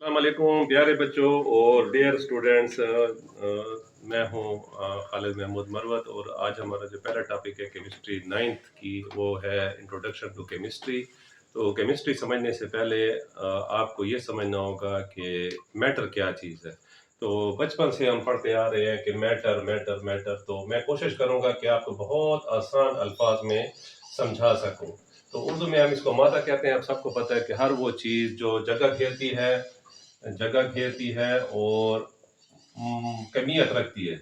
अस्सलामुअलैकुम प्यारे बच्चों और डियर स्टूडेंट्स। मैं हूं खालिद महमूद मरवत और आज हमारा जो पहला टॉपिक है केमिस्ट्री नाइन्थ की वो है इंट्रोडक्शन टू केमिस्ट्री। तो केमिस्ट्री समझने से पहले आपको ये समझना होगा कि मैटर क्या चीज़ है। तो बचपन से हम पढ़ते आ रहे हैं कि मैटर मैटर मैटर, तो मैं कोशिश करूंगा कि आपको बहुत आसान अल्फाज में समझा सकूं। तो उर्दू में हम इसको मादा कहते हैं। आप सबको पता है कि हर वो चीज़ जो जगह घेरती है और कमियत रखती है,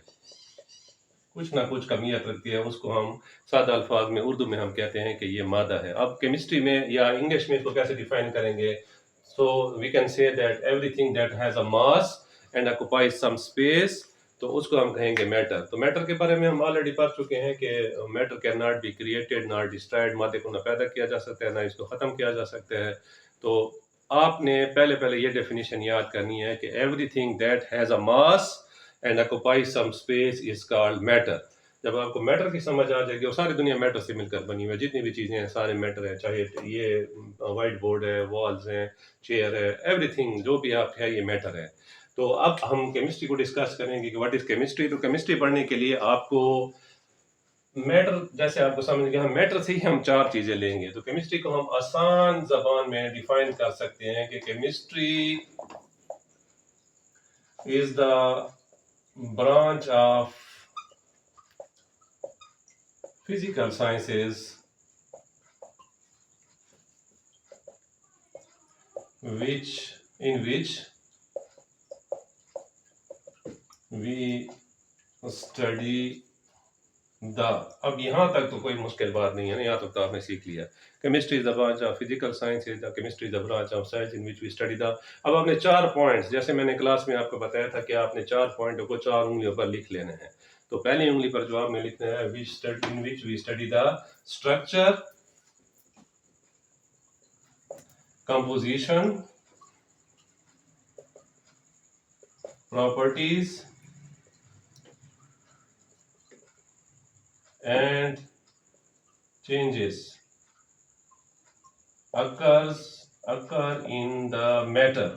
कुछ ना कुछ कमियत रखती है, उसको हम सादा अल्फाज में उर्दू में हम कहते हैं कि ये मादा है। अब केमिस्ट्री में या इंग्लिश में इसको कैसे डिफाइन करेंगे? So we can say that everything that has a mass and occupies some space, तो उसको हम कहेंगे मैटर। तो मैटर के बारे में हम ऑलरेडी पढ़ चुके हैं कि matter can not be created not destroyed, मादे को ना पैदा किया जा सकता है ना इसको ख़त्म किया जा सकता है। तो आपने पहले पहले ये डेफिनेशन याद करनी है कि everything that has a mass and occupies some space is called matter. जब आपको मैटर की समझ आ जाएगी, और सारी दुनिया मैटर से मिलकर बनी हुई है, जितनी भी चीज़ें हैं सारे मैटर हैं, चाहे ये वाइट बोर्ड है, वॉल्स हैं, चेयर है, एवरीथिंग जो भी आप है ये मैटर है। तो अब हम केमिस्ट्री को डिस्कस करेंगे कि व्हाट इज केमिस्ट्री। तो केमिस्ट्री पढ़ने के लिए आपको मैटर, जैसे आपको समझ गया, हम मैटर से ही हम चार चीजें लेंगे। तो केमिस्ट्री को हम आसान जबान में डिफाइन कर सकते हैं कि chemistry is the branch of physical sciences in which we study the. अब यहाँ तक तो कोई मुश्किल बात नहीं है ना, यहाँ तक तो आपने सीख लिया। Chemistry is the branch of physical science, is the chemistry is the branch of science in which we study the. अब आपने चार पॉइंट्स, जैसे मैंने क्लास में आपको बताया था कि आपने चार पॉइंटों को चार उंगलियों पर लिख लेना है। तो पहली उंगली पर जो आपने लिखना है, in which we study the structure, composition, properties and changes occur in the matter।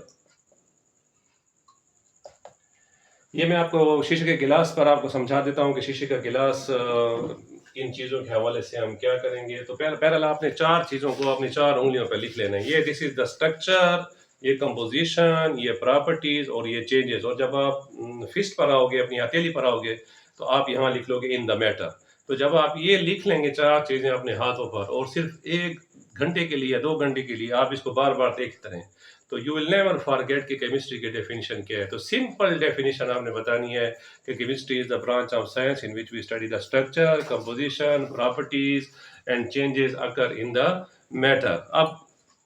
ये मैं आपको शीशे के गिलास पर आपको समझा देता हूँ कि शीशे का गिलास इन चीज़ों के हवाले से हम क्या करेंगे। तो पहले आपने चार चीज़ों को अपनी चार उंगलियों पर लिख लेना है। ये दिस इज द स्ट्रक्चर, ये कंपोजिशन, ये प्रॉपर्टीज और ये चेंजेस। और जब आप फिस्ट पर आओगे, अपनी हथेली पर आओगे, तो आप यहाँ लिख लोगे इन द मैटर। तो जब आप ये लिख लेंगे चार चीज़ें अपने हाथों पर, और सिर्फ 1 घंटे के लिए या 2 घंटे के लिए आप इसको बार बार देखते रहें, तो यू विल नेवर फॉरगेट कि केमिस्ट्री की डेफिनेशन क्या है। तो सिंपल डेफिनेशन आपने बतानी है कि chemistry is the branch of science in which we study the structure, composition, properties and changes occur in the matter. अब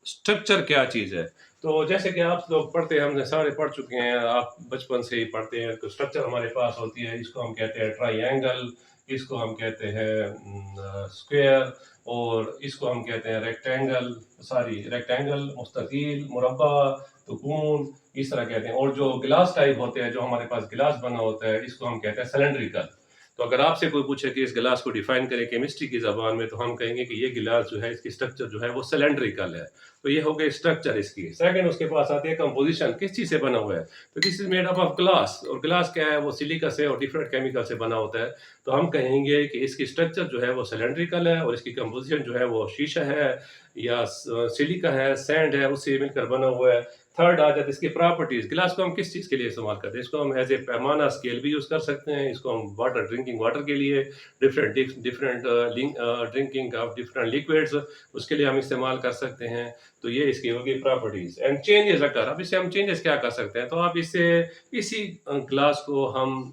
स्ट्रक्चर क्या चीज़ है? तो जैसे कि आप लोग पढ़ते हैं, हमने सारे पढ़ चुके हैं, आप बचपन से ही पढ़ते हैं। तो स्ट्रक्चर हमारे पास होती है, इसको हम कहते हैं ट्राइएंगल, इसको हम कहते हैं स्क्वायर, और इसको हम कहते हैं रेक्टेंगल, मुस्ततील, मुरब्बा, तुकून, इस तरह कहते हैं। और जो गिलास टाइप होते हैं, जो हमारे पास गिलास बना होता है, इसको हम कहते हैं सिलेंड्रिकल। तो अगर आपसे कोई पूछे कि इस गिलास को डिफाइन करें केमिस्ट्री की ज़बान में, तो हम कहेंगे कि ये गिलास जो है, इसकी स्ट्रक्चर जो है वो सिलेंड्रिकल है। तो ये हो गई स्ट्रक्चर इसकी। सेकंड, उसके पास आती है कंपोजिशन, किस चीज़ से बना हुआ है। तो this is made up of glass, और ग्लास क्या है, वो सिलिका से और डिफरेंट केमिकल से बना होता है। तो हम कहेंगे कि इसकी स्ट्रक्चर जो है वो सिलेंड्रिकल है, और इसकी कंपोजिशन जो है वो शीशा है या सिलिका है, सैंड है, उससे मिलकर बना हुआ है। थर्ड आ जाता है इसकी प्रॉपर्टीज। गिलास को हम किस चीज़ के लिए इस्तेमाल करते हैं? इसको हम एज ए पैमाना स्केल भी यूज़ कर सकते हैं। इसको हम वाटर, ड्रिंकिंग वाटर के लिए, different drinking of different liquids, उसके लिए हम इस्तेमाल कर सकते हैं। तो ये इसकी होगी प्रॉपर्टीज। एंड चेंजेस अगर, अब इससे हम चेंजेस क्या कर सकते हैं? तो आप इससे इसी ग्लास को हम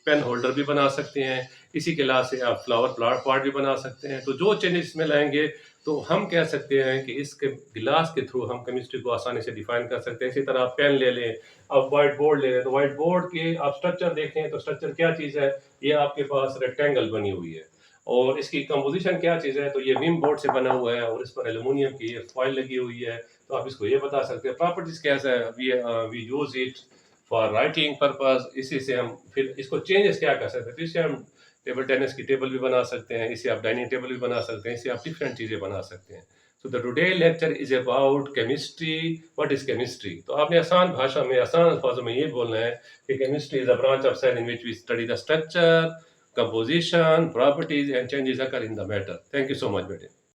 पेन होल्डर भी बना सकते हैं, इसी गिलास से आप फ्लावर पॉट भी बना सकते हैं। तो जो चेंजेस इसमें लाएंगे, तो हम कह सकते हैं कि इसके गिलास के थ्रू हम केमिस्ट्री को आसानी से डिफाइन कर सकते हैं। इसी तरह आप पेन ले लें, आप वाइट बोर्ड ले लें, तो वाइट बोर्ड के आप स्ट्रक्चर देखें, तो स्ट्रक्चर क्या चीज़ है? ये आपके पास रेक्टेंगल बनी हुई है। और इसकी कंपोजिशन क्या चीज़ है? तो ये विम बोर्ड से बना हुआ है, और इस पर एल्यूमिनियम की ये फॉइल लगी हुई है। तो आप इसको ये बता सकते हैं। प्रॉपर्टीज कैसा है? We use it for writing purpose. इसी से हम फिर इसको चेंजेस क्या कर सकते हैं? तो इससे हम टेबल टेनिस की टेबल भी बना सकते हैं, इससे आप डाइनिंग टेबल भी बना सकते हैं, इससे आप डिफरेंट चीज़ें बना सकते हैं। So the today lecture is about chemistry. What is chemistry? तो आपने आसान भाषा में, आसान अल्फाजों में ये बोलना है कि chemistry is a branch of science in which we study the structure, composition, properties and changes occur in the matter. Thank you so much, बेटे।